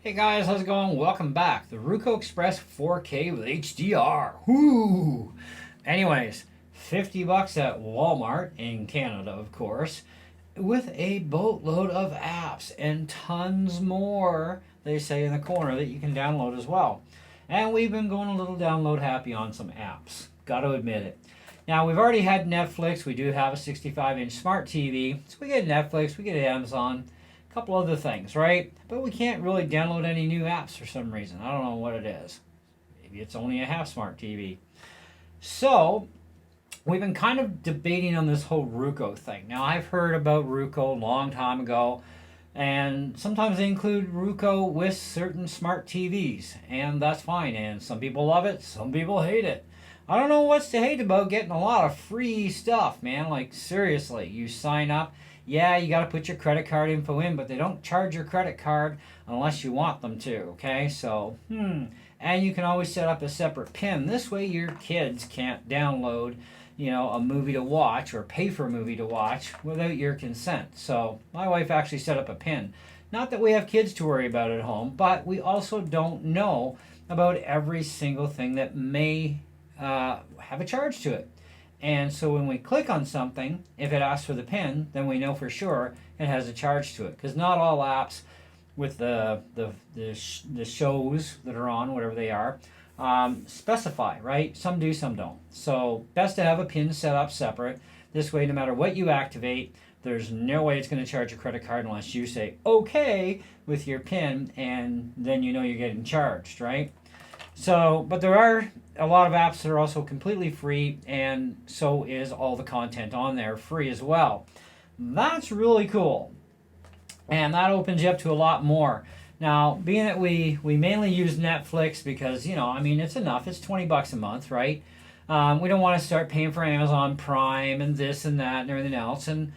Hey guys, how's it going? Welcome back. The Roku Express 4K with HDR. Whoo! Anyways, 50 bucks at Walmart in Canada, of course, with a boatload of apps and tons more, they say in the corner, that you can download as well. And we've been going a little download happy on some apps. Got to admit it. Now, we've already had Netflix. We do have a 65-inch smart TV. So we get Netflix, we get Amazon, a couple other things, right? But we can't really download any new apps for some reason. I don't know what it is. Maybe it's only a half smart TV. So we've been kind of debating on this whole Roku thing. Now, I've heard about Roku a long time ago, and sometimes they include Roku with certain smart TVs, and that's fine. And some people love it, some people hate it. I don't know what's to hate about getting a lot of free stuff, man. Like, seriously, you sign up. Yeah, you got to put your credit card info in, but they don't charge your credit card unless you want them to, okay? So, and you can always set up a separate PIN. This way your kids can't download, a movie to watch or pay for a movie to watch without your consent. So, my wife actually set up a PIN. Not that we have kids to worry about at home, but we also don't know about every single thing that may have a charge to it. And so when we click on something, if it asks for the PIN, then we know for sure it has a charge to it. Because not all apps with the shows that are on, whatever they are, specify, right? Some do, some don't. So best to have a PIN set up separate. This way, no matter what you activate, there's no way it's going to charge your credit card unless you say okay with your PIN, and then you know you're getting charged, right? So, but there are a lot of apps that are also completely free, and so is all the content on there free as well. That's really cool. And that opens you up to a lot more. Now, being that we mainly use Netflix because, it's enough. It's 20 bucks a month, right? We don't want to start paying for Amazon Prime and this and that and everything else. And,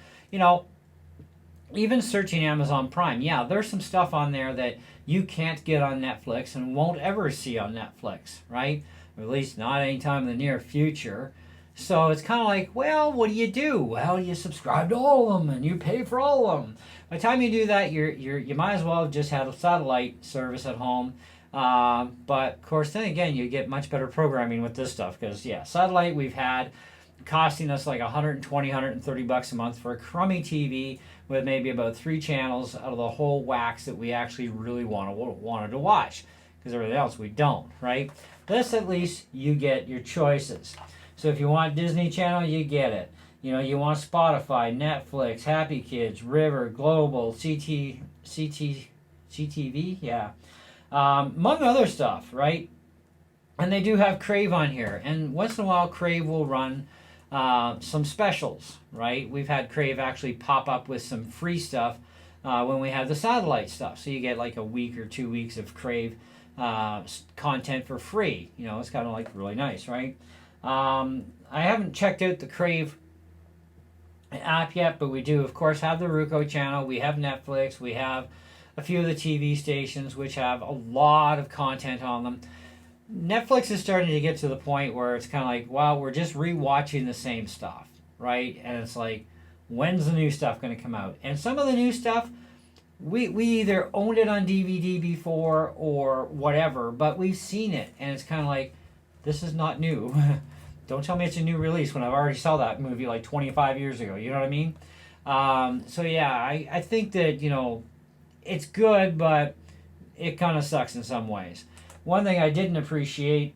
even searching Amazon Prime, yeah, there's some stuff on there that you can't get on Netflix and won't ever see on Netflix, right? Or at least not anytime in the near future. So it's kind of like, well, what do? Well, you subscribe to all of them and you pay for all of them. By the time you do that, you might as well have just had a satellite service at home. But of course, then again, you get much better programming with this stuff because, yeah, satellite we've had costing us like 120, 130 bucks a month for a crummy TV with maybe about 3 channels out of the whole wax that we actually really wanted to watch, because everything else we don't, right? This, at least, you get your choices. So if you want Disney Channel, you get it. You want Spotify, Netflix, Happy Kids, River, Global, CTV, yeah, among other stuff, right? And they do have Crave on here, and once in a while Crave will run some specials, right? We've had Crave actually pop up with some free stuff when we have the satellite stuff. So you get like a week or 2 weeks of Crave content for free. It's kind of like really nice, right? I haven't checked out the Crave app yet, but we do, of course, have the Roku channel. We have Netflix. We have a few of the TV stations which have a lot of content on them. Netflix is starting to get to the point where it's kind of like, wow, we're just rewatching the same stuff, right? And it's like, when's the new stuff going to come out? And some of the new stuff, we either owned it on DVD before or whatever, but we've seen it, and it's kind of like, this is not new. Don't tell me it's a new release when I've already saw that movie like 25 years ago. You know what I mean? So yeah, I think that, it's good, but it kind of sucks in some ways. One thing I didn't appreciate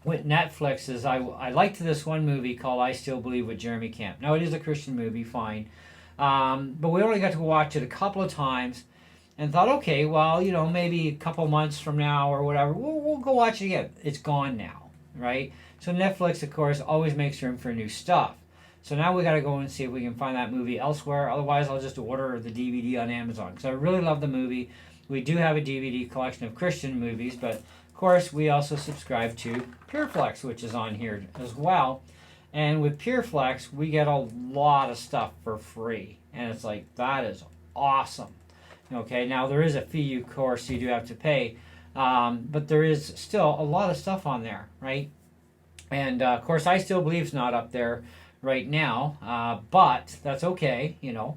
with Netflix is I liked this one movie called I Still Believe with Jeremy Camp. Now, it is a Christian movie, fine. But we only got to watch it a couple of times and thought, okay, well, maybe a couple months from now or whatever, we'll go watch it again. It's gone now, right? So Netflix, of course, always makes room for new stuff. So now we got to go and see if we can find that movie elsewhere. Otherwise, I'll just order the DVD on Amazon because I really love the movie. We do have a DVD collection of Christian movies, but of course we also subscribe to PureFlex, which is on here as well. And with PureFlex, we get a lot of stuff for free. And it's like, that is awesome. Okay, now there is a fee, of course, you do have to pay. But there is still a lot of stuff on there, right? And of course, I Still Believe's not up there right now, but that's okay, you know.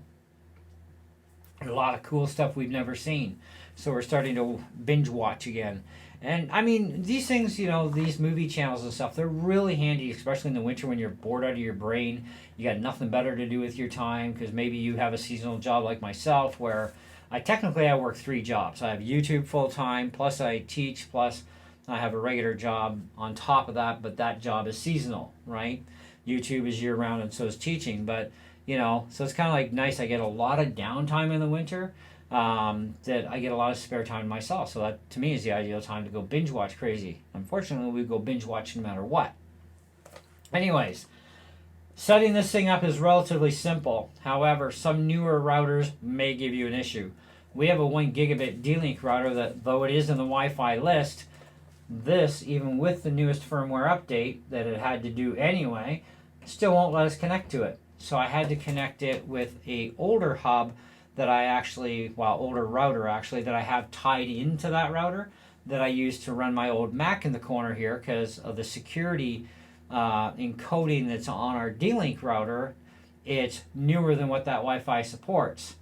There's a lot of cool stuff we've never seen. So we're starting to binge watch again. And I mean, these things, these movie channels and stuff, they're really handy, especially in the winter when you're bored out of your brain. You got nothing better to do with your time because maybe you have a seasonal job like myself where I work 3 jobs. I have YouTube full time, plus I teach, plus I have a regular job on top of that, but that job is seasonal, right? YouTube is year round and so is teaching. But, so it's kind of like nice. I get a lot of downtime in the winter. That I get a lot of spare time to myself. So that to me is the ideal time to go binge watch crazy. Unfortunately, we go binge watch no matter what. Anyways, setting this thing up is relatively simple. However, some newer routers may give you an issue. We have a 1 gigabit D-Link router that, though it is in the Wi-Fi list, this, even with the newest firmware update that it had to do anyway, still won't let us connect to it. So I had to connect it with a older hub that older router actually, that I have tied into that router that I use to run my old Mac in the corner here because of the security encoding that's on our D-Link router. It's newer than what that Wi-Fi supports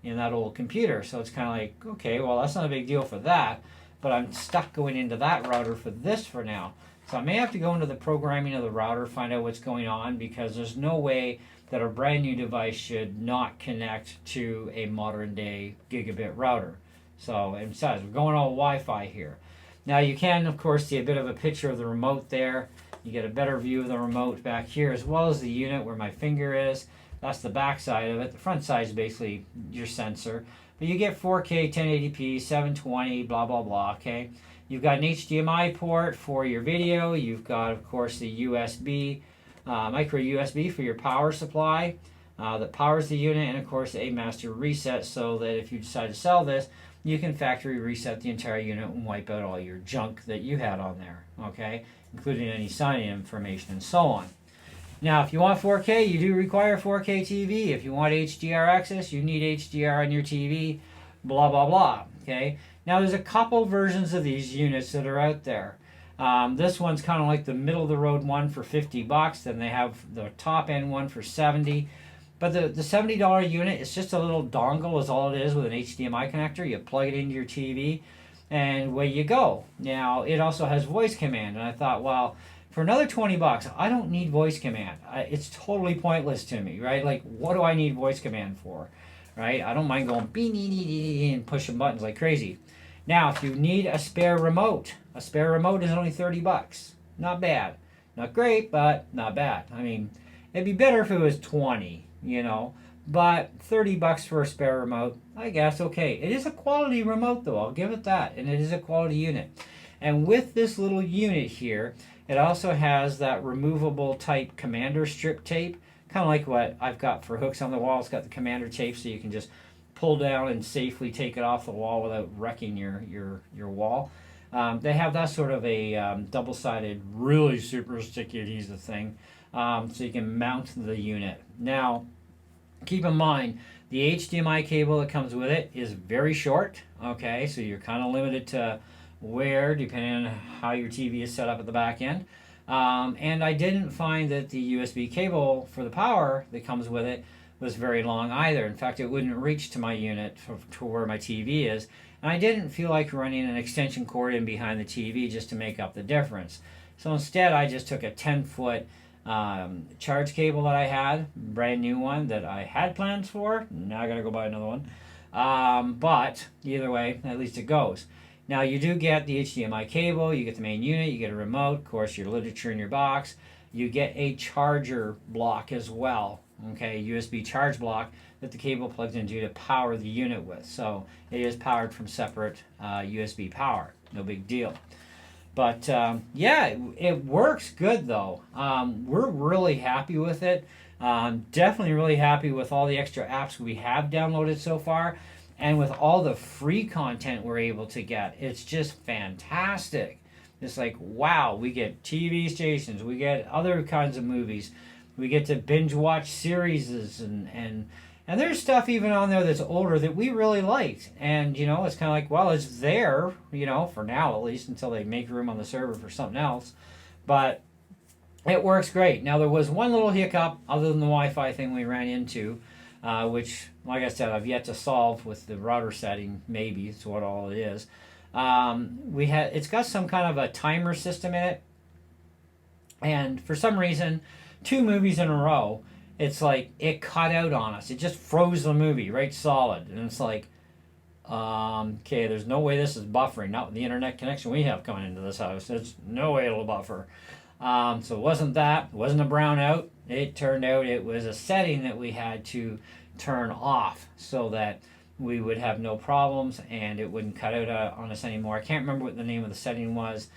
in that old computer. So it's kind of like, okay, well, that's not a big deal for that, but I'm stuck going into that router for this for now. So I may have to go into the programming of the router, find out what's going on, because there's no way that a brand new device should not connect to a modern day gigabit router. So, and besides, we're going all Wi-Fi here. Now you can, of course, see a bit of a picture of the remote there. You get a better view of the remote back here, as well as the unit where my finger is. That's the back side of it. The front side is basically your sensor. But you get 4K, 1080p, 720, blah, blah, blah, okay? You've got an HDMI port for your video. You've got, of course, the USB, micro USB for your power supply that powers the unit, and of course a master reset, so that if you decide to sell this, you can factory reset the entire unit and wipe out all your junk that you had on there, okay, including any sign-in information and so on. Now, if you want 4K, you do require 4K TV. If you want HDR access, you need HDR on your TV, blah, blah, blah, okay? Now, there's a couple versions of these units that are out there. This one's kind of like the middle of the road one for $50. Then they have the top end one for $70. But the $70 unit is just a little dongle is all it is with an HDMI connector. You plug it into your TV and away you go. Now it also has voice command, and I thought, well, for another $20, I don't need voice command. It's totally pointless to me, right? Like, what do I need voice command for, right? I don't mind going beep and pushing buttons like crazy. Now, if you need a spare remote is only $30. Not bad. Not great, but not bad. I mean, it'd be better if it was 20, but $30 for a spare remote, I guess, okay. It is a quality remote, though. I'll give it that, and it is a quality unit. And with this little unit here, it also has that removable type commander strip tape, kind of like what I've got for hooks on the wall. It's got the commander tape, so you can just pull down and safely take it off the wall without wrecking your wall. They have that sort of a double-sided, really super sticky adhesive thing, so you can mount the unit. Now, keep in mind, the HDMI cable that comes with it is very short, okay, so you're kind of limited to where, depending on how your TV is set up at the back end. And I didn't find that the USB cable for the power that comes with it was very long either. In fact, it wouldn't reach to my unit to where my TV is. And I didn't feel like running an extension cord in behind the TV just to make up the difference. So instead, I just took a 10-foot charge cable that I had, brand new one that I had plans for. Now I gotta go buy another one. But either way, at least it goes. Now you do get the HDMI cable, you get the main unit, you get a remote, of course your literature in your box. You get a charger block as well, okay, USB charge block that the cable plugs into to power the unit with. So it is powered from separate USB power, no big deal. But yeah, it works good though. We're really happy with it. Definitely really happy with all the extra apps we have downloaded so far. And with all the free content we're able to get, it's just fantastic. It's like, wow, we get TV stations, we get other kinds of movies, we get to binge watch series, and there's stuff even on there that's older that we really liked. And, it's kind of like, well, it's there, for now at least, until they make room on the server for something else. But it works great. Now, there was one little hiccup other than the Wi-Fi thing we ran into. which, like I said, I've yet to solve with the router setting. Maybe it's what all it is. It's got some kind of a timer system in it, and for some reason, 2 movies in a row, it's like it cut out on us. It just froze the movie right solid, and it's like, okay, there's no way this is buffering. Not with the internet connection we have coming into this house. There's no way it'll buffer. So it wasn't that. It wasn't a brownout. It turned out it was a setting that we had to turn off so that we would have no problems and it wouldn't cut out on us anymore. I can't remember what the name of the setting was.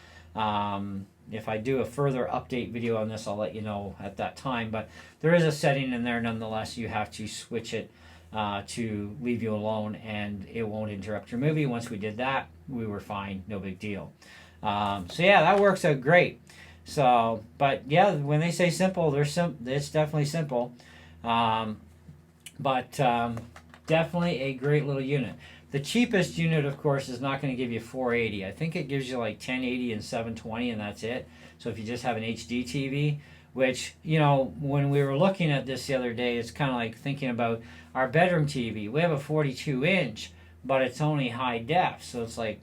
If I do a further update video on this, I'll let you know at that time. But there is a setting in there nonetheless. You have to switch it to leave you alone and it won't interrupt your movie. Once we did that, we were fine. No big deal. So yeah, that works out great. So, but yeah, when they say simple, it's definitely simple. Definitely a great little unit. The cheapest unit, of course, is not going to give you 480. I think it gives you like 1080 and 720, and that's it. So if you just have an HD TV, which, you know, when we were looking at this the other day, it's kind of like thinking about our bedroom TV. We have a 42-inch, but it's only high def. So it's like,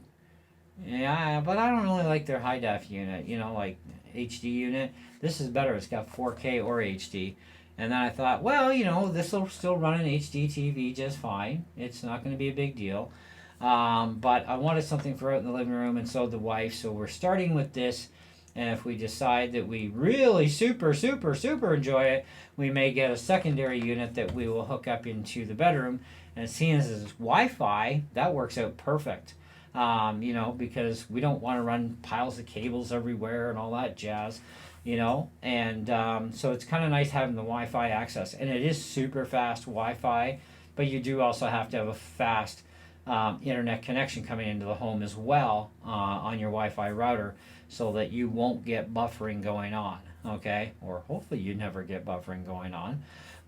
yeah, but I don't really like their high def unit, you know, like HD unit. This is better. It's got 4K or HD. And then I thought, well, you know, this will still run an HD TV just fine. It's not going to be a big deal. But I wanted something for out in the living room, and so did the wife. So we're starting with this. And if we decide that we really super enjoy it, we may get a secondary unit that we will hook up into the bedroom. And seeing as it's Wi-Fi, that works out perfect. You know, because we don't want to run piles of cables everywhere and all that jazz. You know, and so it's kind of nice having the Wi-Fi access, and it is super fast Wi-Fi, but you do also have to have a fast internet connection coming into the home as well on your Wi-Fi router, so that you won't get buffering going on. Okay, or hopefully you never get buffering going on,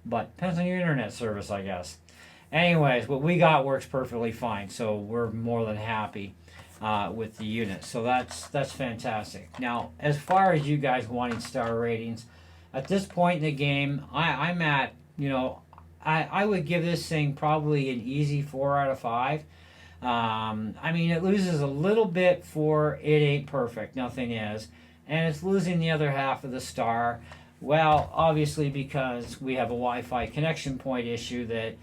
but depends on your internet service, I guess. Anyways, what we got works perfectly fine, so we're more than happy with the unit. So that's fantastic. Now, as far as you guys wanting star ratings, at this point in the game, I'm at, you know, I would give this thing probably an easy 4 out of 5. I mean, it loses a little bit for it ain't perfect. Nothing is. And it's losing the other half of the star. Well, obviously because we have a Wi-Fi connection point issue that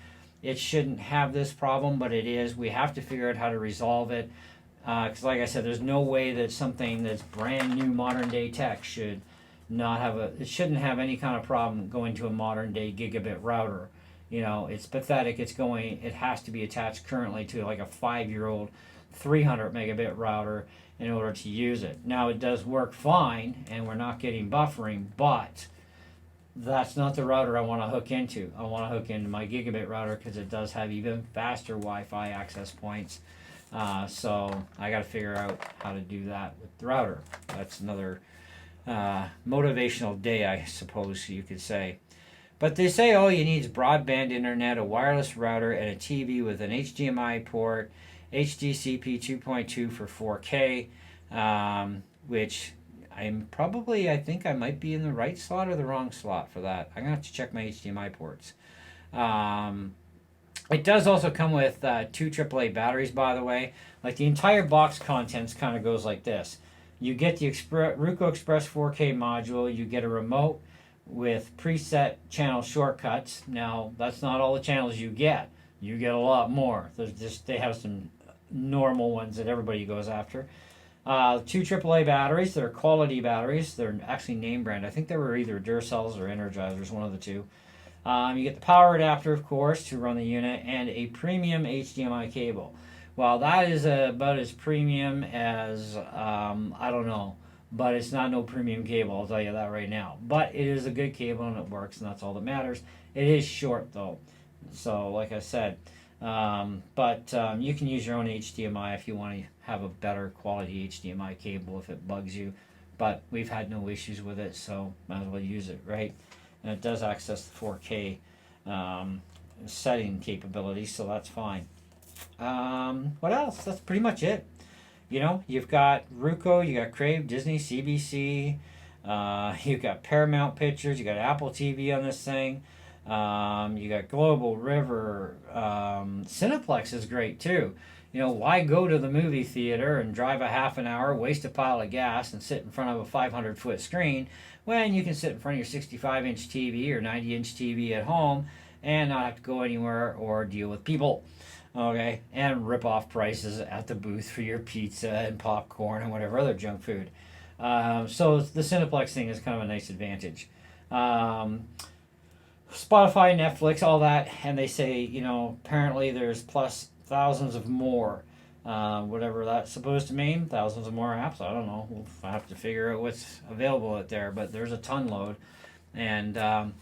it shouldn't have this problem, but it is. We have to figure out how to resolve it. Because like I said, there's no way that something that's brand new modern day tech should not have it shouldn't have any kind of problem going to a modern day gigabit router. You know, it's pathetic. It has to be attached currently to like a 5-year-old 300 megabit router in order to use it. Now it does work fine and we're not getting buffering, but that's not the router I want to hook into. I want to hook into my gigabit router because it does have even faster Wi-Fi access points. So I got to figure out how to do that with the router. That's another motivational day, I suppose you could say. But they say all you need is broadband internet, a wireless router, and a TV with an HDMI port, HDCP 2.2 for 4K, which I think I might be in the right slot or the wrong slot for that. I'm going to have to check my HDMI ports. It does also come with 2 AAA batteries, by the way. Like the entire box contents kind of goes like this. You get the Roku Express 4K module. You get a remote with preset channel shortcuts. Now, that's not all the channels you get. You get a lot more. They have some normal ones that everybody goes after. 2 AAA batteries. They're quality batteries. They're actually name brand. I think they were either Duracells or Energizers, one of the two. You get the power adapter, of course, to run the unit, and a premium HDMI cable. Well, that is about as premium as, I don't know, but it's not no premium cable, I'll tell you that right now. But it is a good cable and it works, and that's all that matters. It is short, though, so like I said. You can use your own HDMI if you want to have a better quality HDMI cable if it bugs you. But we've had no issues with it, so might as well use it, right? And it does access the 4K setting capability, so that's fine. What else? That's pretty much it. You know, you've got Roku, you got Crave, Disney, CBC, you've got Paramount Pictures, you got Apple TV on this thing. You got Global, River, Cineplex is great too. Why go to the movie theater and drive a half an hour, waste a pile of gas, and sit in front of a 500-foot screen when you can sit in front of your 65-inch TV or 90-inch TV at home and not have to go anywhere or deal with people, okay? And rip off prices at the booth for your pizza and popcorn and whatever other junk food. So the Cineplex thing is kind of a nice advantage. Spotify, Netflix, all that, and they say, apparently there's plus thousands of more, whatever that's supposed to mean, thousands of more apps. I don't know. We'll have to figure out what's available out there, but there's a ton load. And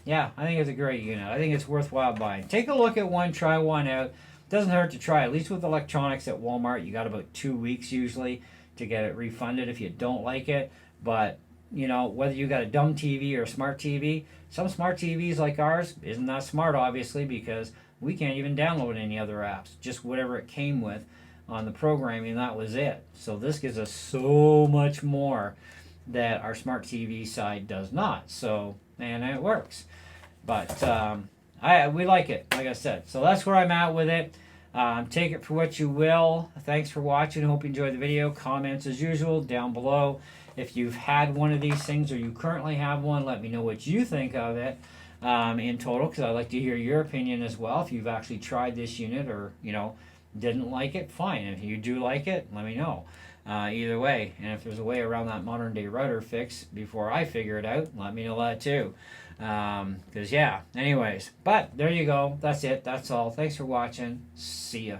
yeah, I think it's a great unit. I think it's worthwhile buying. Take a look at one, try one out. Doesn't hurt to try. At least with electronics at Walmart, you got about 2 weeks usually to get it refunded if you don't like it. But whether you got a dumb TV or a smart TV, some smart TVs like ours isn't that smart, obviously, because we can't even download any other apps. Just whatever it came with on the programming, that was it. So this gives us so much more that our smart TV side does not. So, and it works. But we like it, like I said. So that's where I'm at with it. Take it for what you will. Thanks for watching. Hope you enjoyed the video. Comments as usual down below. If you've had one of these things or you currently have one, let me know what you think of it in total, because I'd like to hear your opinion as well. If you've actually tried this unit or, didn't like it, fine. If you do like it, let me know. Either way. And if there's a way around that modern day router fix before I figure it out, let me know that too. Because, yeah, anyways. But there you go. That's it. That's all. Thanks for watching. See ya.